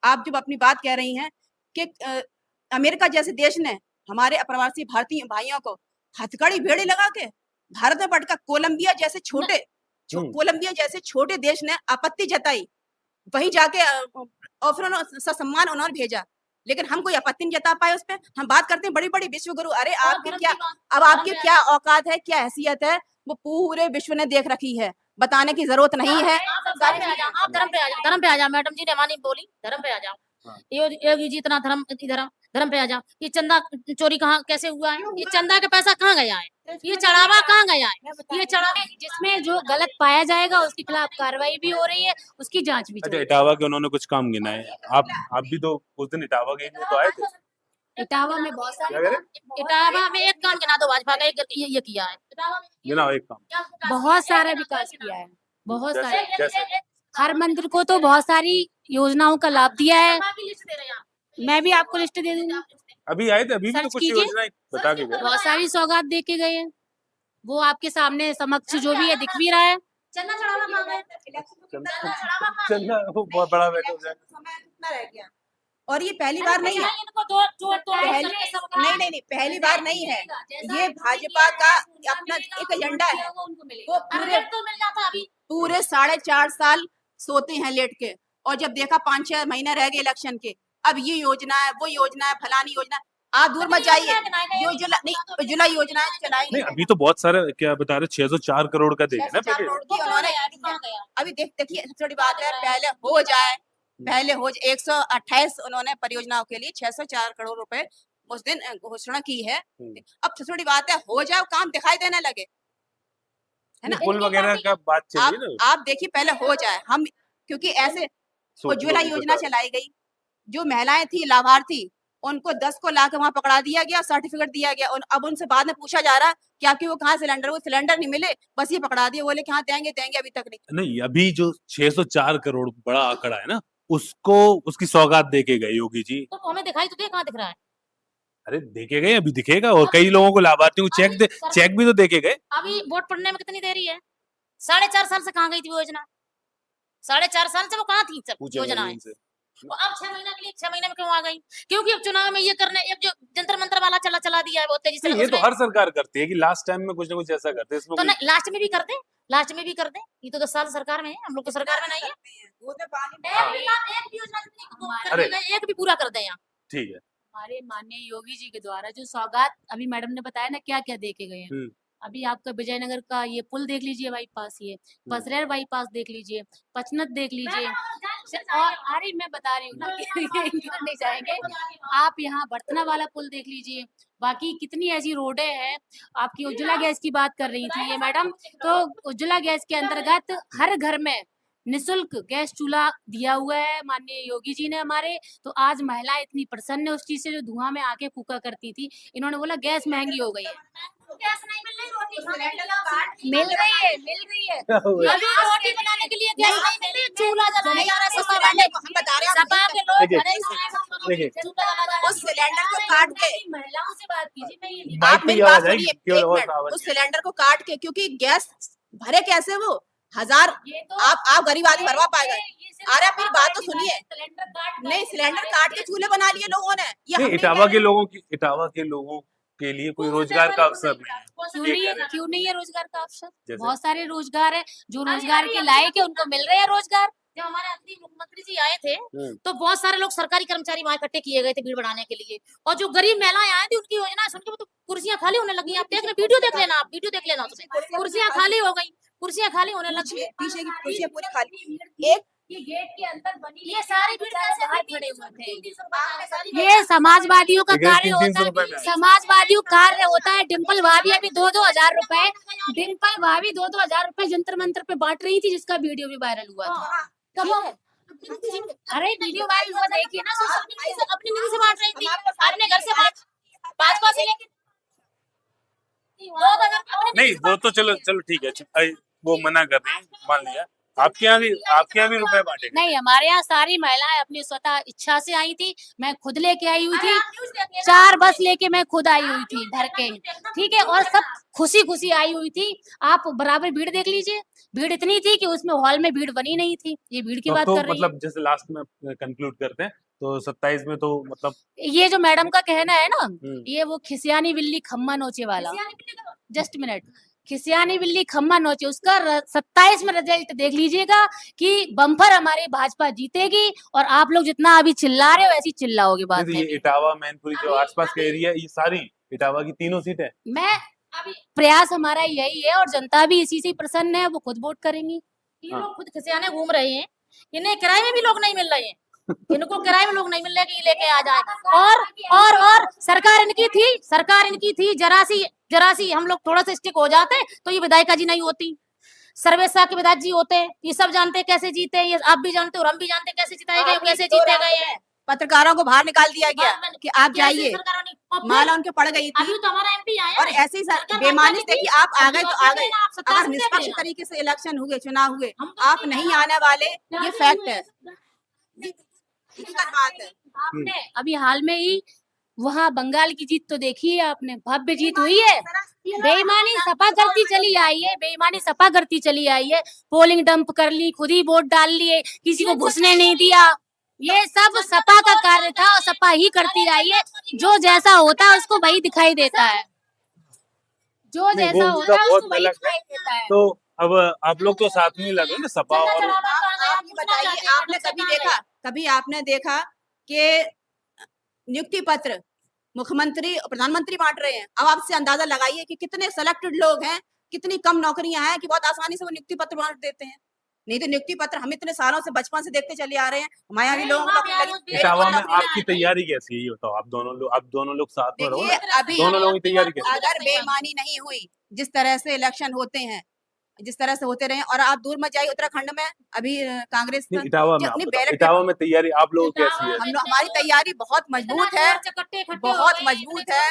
आप जब अपनी बात कह रही हैं कि अमेरिका जैसे देश ने हमारे अप्रवासी भारतीय भाइयों को हथकड़ी भेड़े लगा के भारत में पटका, कोलंबिया जैसे छोटे देश ने आपत्ति जताई, वहीं जाके ऑफर सम्मान उन्होंने भेजा, लेकिन हम कोई आपत्ति नहीं जता पाए उस पे। हम बात करते हैं बड़ी बड़ी विश्व गुरु, अरे आपकी क्या, अब आपकी क्या औकात है, क्या हैसियत है, वो पूरे विश्व ने देख रखी है, बताने की जरूरत नहीं है। आप धर्म पे आ जाओ मैडम जी ने हमारी बोली धर्म पे आ जाओ। योगी जी इतना धर्म पे आ जाओ। ये चंदा चोरी कहाँ कैसे हुआ है? ये चंदा का पैसा कहाँ गया है? ये चढ़ावा कहाँ गया है? ये चढ़ावा जिसमें जो गलत पाया जाएगा उसके खिलाफ कार्रवाई भी हो रही है, उसकी जांच भी चल अच्छा, रही है। इटावा के उन्होंने कुछ काम गिनाए। आप भी तो उस दिन इटावा गए थे, तो आए थे। इटावा में बहुत क्या सारे करें? इटावा में एक काम गिना दो भाजपा का ये किया है। गिनाओ एक काम। बहुत सारा विकास किया है, बहुत जैसे सारे। जैसे हर मंदिर को तो बहुत सारी योजनाओं का लाभ दिया है। मैं भी आपको लिस्ट दे दूंगी, अभी आए थे, अभी भी तो सर्च कुछ कीजिए। योजनाएं बता के गए। बहुत सारी सौगात दे के गए हैं, वो आपके सामने समक्ष जो भी है दिख भी रहा है। चंदा चढ़ावा मांगा है। चंदा वो बहुत बड़ा बैठा हो जाए। समय कितना रह गया? और ये पहली बार नहीं है, इनको दो नहीं, पहली बार नहीं है। ये भाजपा का अपना एक एजेंडा है। वो तो मिल जाता अभी। पूरे 4.5 साल सोते हैं लेट के, और जब देखा 5-6 महीने रह गए इलेक्शन के, अब ये योजना है, वो योजना है, फलानी योजना है। आप दूर मत जाइए, उज्ज्वला योजना चलाई नहीं, अभी तो बहुत सारे, क्या बता रहे, 604 करोड़ का देंगे ना 604 पैकेज। करोड़ की उन्होंने। अभी देखिए सबसे बड़ी बात है, पहले हो 128 उन्होंने परियोजनाओं के लिए 604 करोड़ रुपए उस दिन घोषणा की है। अब सबसे बड़ी बात है, हो जाए काम दिखाई देने लगे, है ना? पुल वगैरह का बात चलिए ना। आप देखिए पहले हो जाए, हम क्योंकि ऐसे उज्ज्वला योजना चलाई गई, जो महिलाएं थी लाभार्थी उनको 10 को लाके वहां पकड़ा दिया गया, सर्टिफिकेट दिया गया। अब उनसे बाद में पूछा जा रहा कि आपकी वो कहाँ सिलेंडर, वो सिलेंडर नहीं मिले, बस ये पकड़ा दिए, बोले कि हाँ देंगे, अभी तक नहीं। नहीं, अभी जो 604 करोड़ बड़ा आंकड़ा है ना, उसको उसकी सौगात देके गए योगी जी। तो हमें दिखाई तो दे कहाँ दिख रहा है? अरे देके गए, अभी दिखेगा। और कई लोगों को लाभार्थियों को चेक भी तो देके गए। अभी वोट पड़ने में कितनी देरी है? 4.5 साल से कहाँ गई थी वो योजना? 4.5 साल से वो कहाँ थी सब योजनाएं? अब 6 महीने के लिए 6 महीने में क्यों आ गई? क्योंकि अब चुनाव में ये करने, एक जो जंतर मंतर वाला चला दिया है बहुत तेजी से। ये तो हर सरकार करती है कि लास्ट टाइम में कुछ ना कुछ ऐसा करते हैं। इसमें तो ना लास्ट में भी कर दे, लास्ट में भी कर दे। ये तो 10 साल सरकार में है, हम लोग तो सरकार में नहीं है। वो तो पानी एक भी योजना एक भी पूरा कर दे यहाँ। ठीक है। हमारे माननीय योगी जी के द्वारा जो सौगात अभी मैडम ने बताया ना क्या क्या देके गए हैं। अभी आपका विजयनगर का ये पुल देख लीजिए बाईपास, ये पसरेर बाईपास देख लीजिए, पचनत देख लीजिए। और अरे मैं बता रही हूँ ना नहीं जाएंगे आप, यहाँ बर्तना वाला पुल देख लीजिए। बाकी कितनी ऐसी रोडें हैं। आपकी उज्ज्वला गैस की बात कर रही थी ये मैडम, तो उज्ज्वला गैस के अंतर्गत हर घर में निशुल्क गैस चूल्हा दिया हुआ है माननीय योगी जी ने हमारे। तो आज महिलाएं इतनी प्रसन्न है उस चीज से, जो धुआं में आके फूका करती थी। इन्होंने बोला गैस महंगी हो गई है, गैस नहीं मिल रही, रोटी मिल रही है अभी रोटी बनाने के लिए गैस नहीं मिल रही, चूल्हा जलाया जा रहा है सपा वाले। हम बता रहे हैं सपा के लोग देखिए, भरे हैं, देखिए। चूल्हा जला जा रहा है। उस सिलेंडर को काट के महिलाओं से बात कीजिए, मैं ये नहीं माइक आप पे मेरी आवाज बात आएगी, सुनिए केवल एक आवाज मिनट, आवाज उस सिलेंडर को काट के, क्योंकि गैस भरे कैसे वो 1000 ये तो आप गरीब आदमी भरवा पाएगा। ये सिर्फ अरे सपा मेरी बात तो पार्टी सुनिए। वाले सिलेंडर काट नहीं, सिलेंडर काट के चूल्हे बना लिए लोगों ने, ये हम नहीं, नहीं इटावा कह के रहे। लोगों के लिए कोई रोजगार का अवसर नहीं है। क्यों ये नहीं कह है रहे हैं। क्यों नहीं है रोजगार का अवसर? जैसे? बहुत सारे रोजगार है, जो अरे रोजगार अभी के अभी लायक है उनको मिल रहे हैं रोजगार। जब हमारे अंतरिम मुख्यमंत्री जी आए थे हम्म। तो बहुत सारे लोग सरकारी कर्मचारी वहां इकट्ठे किए गए थे भीड़ बढ़ाने के लिए, और जो गरीब महिलाएं आई थी उनकी योजना सुन के वो तो कुर्सियां खाली होने लगी। आप देख लेना, वीडियो देख लेना, आप वीडियो देख लेना उसमें। कुर्सियां खाली हो गई, कुर्सियां खाली होने लगी। पीछे की कुर्सियां पूरी खाली। एक ये गेट के अंदर बनी ये सारी भीड़ कैसे बाहर थी? खड़े हुए थे। 300 रुपए सारी ये समाजवादियों का लेकिन कार्य 300 होता रुपए में है, है। समाजवादियों का कार्य होता है। डिम्पल भाभी अभी 2-2 हजार रुपए, डिम्पल भाभी 2-2 हजार रुपए जंतर मंतर पे बांट रही थी, जिसका वीडियो भी वायरल हुआ था। कब हो? अरे वीडियो वायरल हुआ देखिए ना, अपनी निधि से बांट रही थी, अपने घर से बांट, भाजपा से लेके नहीं, वो तो चलो चलो ठीक है, वो मना कर रहे हैं, मान लिया। आपके यहाँ भी रुपए बांटे गए? नहीं, हमारे यहाँ सारी महिलाएं अपनी स्वतः इच्छा से आई थी। मैं खुद लेके आई हुई थी, 4 बस लेके मैं खुद आई हुई थी भर के, ठीक है, और सब खुशी खुशी आई हुई थी। आप बराबर भीड़ देख लीजिए, भीड़ इतनी थी कि उसमें हॉल में भीड़ बनी नहीं थी। ये भीड़ की बात तो कर रही मतलब जैसे लास्ट में कंक्लूड करते हैं, तो 27 में तो मतलब है। ये जो मैडम का कहना है ना, ये वो खिसियानी बिल्ली खम्मा नोचे वाला, जस्ट मिनट, खिसियानी बिल्ली खम्मा नोचे, उसका 27 में रिजल्ट देख लीजिएगा कि बम्पर हमारी भाजपा जीतेगी, और आप लोग जितना अभी चिल्ला रहे हो ऐसी चिल्लाओगे बाद जैसे में ये भी। इटावा, मैनपुरी जो आसपास का एरिया, ये सारी इटावा की तीनों सीटें। मैं प्रयास हमारा यही है, और जनता भी इसी से प्रसन्न है, वो खुद वोट करेंगी। ये लोग खुद खिसियाने घूम रहे हैं, इन्हें किराए में भी लोग नहीं मिल रहे हैं, इनको किराए में लोग नहीं मिल रहे कि ये लेके आ जाए। और सरकार इनकी थी जरा सी हम लोग थोड़ा सा स्टिक हो जाते तो ये विधायिका जी नहीं होती, सर्वेशा के विधायक जी होते। ये सब जानते कैसे जीते, ये आप भी जानते हो और हम भी जानते कैसे जिताए गए, कैसे जीते गए हैं। पत्रकारों को बाहर निकाल दिया गया कि आप जाइए, माला उनके पड़ गई थी। अभी तो हमारा एमपी आया और है, ऐसे ही सरकार बेमानी बात से कि आप आ गए तो आ गए। आप सत्ता अगर से निष्पक्ष देख लेना। तरीके से इलेक्शन हुए, चुनाव हुए, हम तो आप नहीं आने वाले, ये फैक्ट है, हकीकत बात है। आपने अभी हाल में ही वहाँ बंगाल की जीत तो देखी है आपने, भव्य जीत हुई है। बेईमानी सपा करती चली आई है, बेईमानी सपा करती चली आई है। पोलिंग डंप कर ली, खुद ही वोट डाल लिए, किसी को घुसने नहीं दिया। ये सब सपा का कार्य था और सपा ही करती आई है। जो जैसा होता है उसको वही दिखाई देता है, जो नहीं, जैसा वो होता है उनका बहुत उसको वही गलत है। दिखाई देता है। तो अब आप लोग तो साथ में ही लगे ना, सपा और आप ये बताइए, आपने कभी आपने देखा कि नियुक्ति पत्र मुख्यमंत्री और प्रधानमंत्री बांट रहे हैं? अब आपसे अंदाजा लगाइए कि कितने सेलेक्टेड लोग हैं, कितनी कम नौकरियां हैं कि बहुत आसानी से वो नियुक्ति पत्र बांट देते हैं। नहीं तो नियुक्ति पत्र हम इतने सालों से बचपन से देखते चले आ रहे हैं, हमारे यहाँ भी लोगों को नौकरी लगी। इटावा में आपकी तैयारी कैसी है, ये बताओ। आप दोनों लोग साथ में रहो देखिए, ना, अभी दोनों लोगों की तैयारी कैसी है? अगर बेईमानी नहीं हुई, जिस तरह से इलेक्शन होते हैं, जिस तरह से होते रहे, और आप दूर मत जाइए उत्तराखंड में अभी कांग्रेस नहीं, इटावा में जो आप अपनी बताओ, बैलेट इटावा में तैयारी आप लोगों की कैसी है? हमारी तैयारी बहुत मजबूत है, बहुत मजबूत है।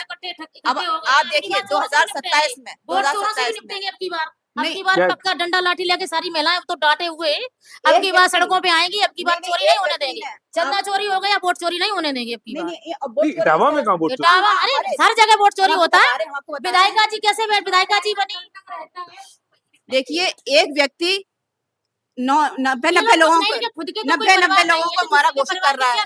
अब आप देखिए 2027 में वोट चोरों से भी 2027 में निपटेंगे अब की बार। अब नहीं, की बार क्या- पक्का डंडा लाठी लेके सारी महिलाएं तो डांटे हुए, अब की बार सड़कों पे आएंगी, अब की बार चोरी नहीं होने देंगे। चंदा चोरी हो गया, वोट चोरी नहीं होने देंगे अब की बार। नहीं, इटावा में कहाँ वोट चोरी? इटावा अरे हर जगह वोट चोरी होता है। विधायक विधायिका जी कैसे विधायिका जी बनी? देखिए, एक व्यक्ति 90 लोगों को 90 लोगों को हमारा घोषित कर रहा है,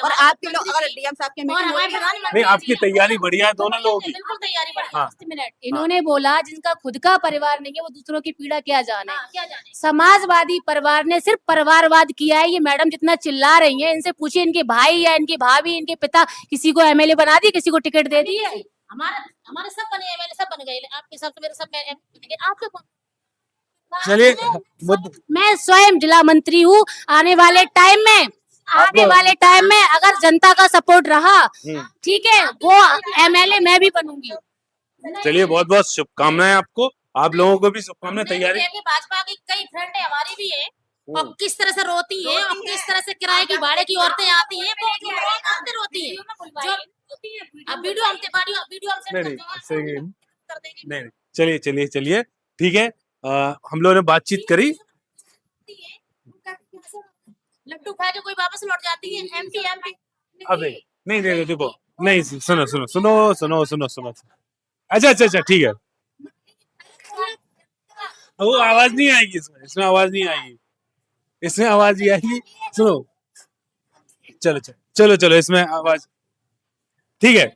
और आपके लोग अगर डीएम साहब के मीटिंग हो रही है, नहीं, आपकी तैयारी बढ़िया है दोनों लोगों की। बिल्कुल तैयारी बढ़िया हाँ। एक मिनट, इन्होंने बोला जिनका खुद का परिवार नहीं है वो दूसरों की पीड़ा क्या जाने। है। क्या जाने समाजवादी परिवार ने सिर्फ परिवारवाद किया है। ये मैडम जितना चिल्ला रही हैं, इनसे पूछिए इनके भाई या इनकी भाभी, इनके पिता किसी को एमएलए बना दी, किसी को टिकट दे दी है? हमारे सब बने एमएलए, सब बन गए। आपके हिसाब से मेरे सब बने, आपके कौन? चलिए, मैं स्वयं जिला मंत्री हूँ। आने वाले टाइम में अगर जनता का सपोर्ट रहा, ठीक है, वो एमएलए मैं भी बनूंगी। चलिए, बहुत बहुत शुभकामनाएं आपको, आप लोगों को भी शुभकामनाएं। तैयारी भाजपा की कई फ्रेंड है, हमारी भी है, और किस तरह से रोती है और किस तरह से किराए की भाड़े की औरतें आती हैं, वो जो रोती है। जो अब वीडियो हम नहीं, सही नहीं, चलिए, ठीक है। हम लोगों ने बातचीत करी, लड्डू खा के कोई वापस लौट जाती है एमपी एमपी अबे नहीं नहीं देखो, नहीं सुनो सुनो सुनो सुनो सुनो सुनो, अच्छा अच्छा अच्छा ठीक है, वो आवाज नहीं आएगी इसमें, इसमें आवाज नहीं आएगी, इसमें आवाज नहीं आएगी, सुनो, चलो चलो चलो चलो इसमें आवाज, ठीक है।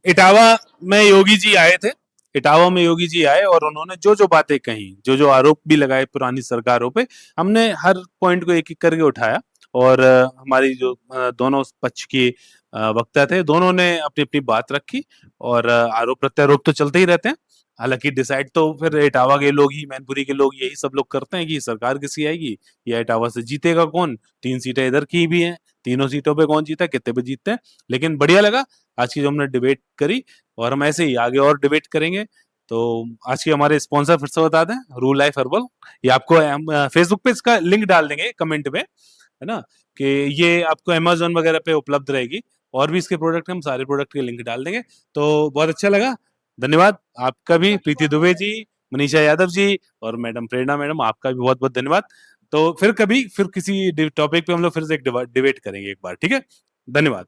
इटावा में योगी जी आए थे, इटावा में योगी जी आए और उन्होंने जो जो बातें कही, जो जो आरोप भी लगाए पुरानी सरकारों पे, हमने हर पॉइंट को एक एक करके उठाया और हमारी जो दोनों पक्ष के वक्ता थे, दोनों ने अपनी अपनी बात रखी और आरोप प्रत्यारोप तो चलते ही रहते हैं। हालांकि डिसाइड तो फिर इटावा के लोग ही, मैनपुरी के लोग यही सब लोग करते हैं कि सरकार किसकी आएगी या इटावा से जीतेगा कौन। 3 सीटें इधर की भी हैं, तीनों सीटों पे कौन जीता, कितने पे जीतते हैं। लेकिन बढ़िया लगा आज की जो हमने डिबेट करी और हम ऐसे ही आगे और डिबेट करेंगे। तो आज के हमारे स्पॉन्सर फिर से बता दें, रूल लाइफ हर्बल, ये आपको हम फेसबुक पे इसका लिंक डाल देंगे कमेंट में, है ना, कि ये आपको अमेजोन वगैरह पे उपलब्ध रहेगी और भी इसके प्रोडक्ट, हम सारे प्रोडक्ट के लिंक डाल देंगे। तो बहुत अच्छा लगा, धन्यवाद आपका भी, प्रीति दुबे जी, मनीषा यादव जी और मैडम प्रेरणा मैडम, आपका भी बहुत बहुत धन्यवाद। तो फिर कभी फिर किसी टॉपिक पे हम लोग फिर से एक डिबेट करेंगे एक बार, ठीक है, धन्यवाद।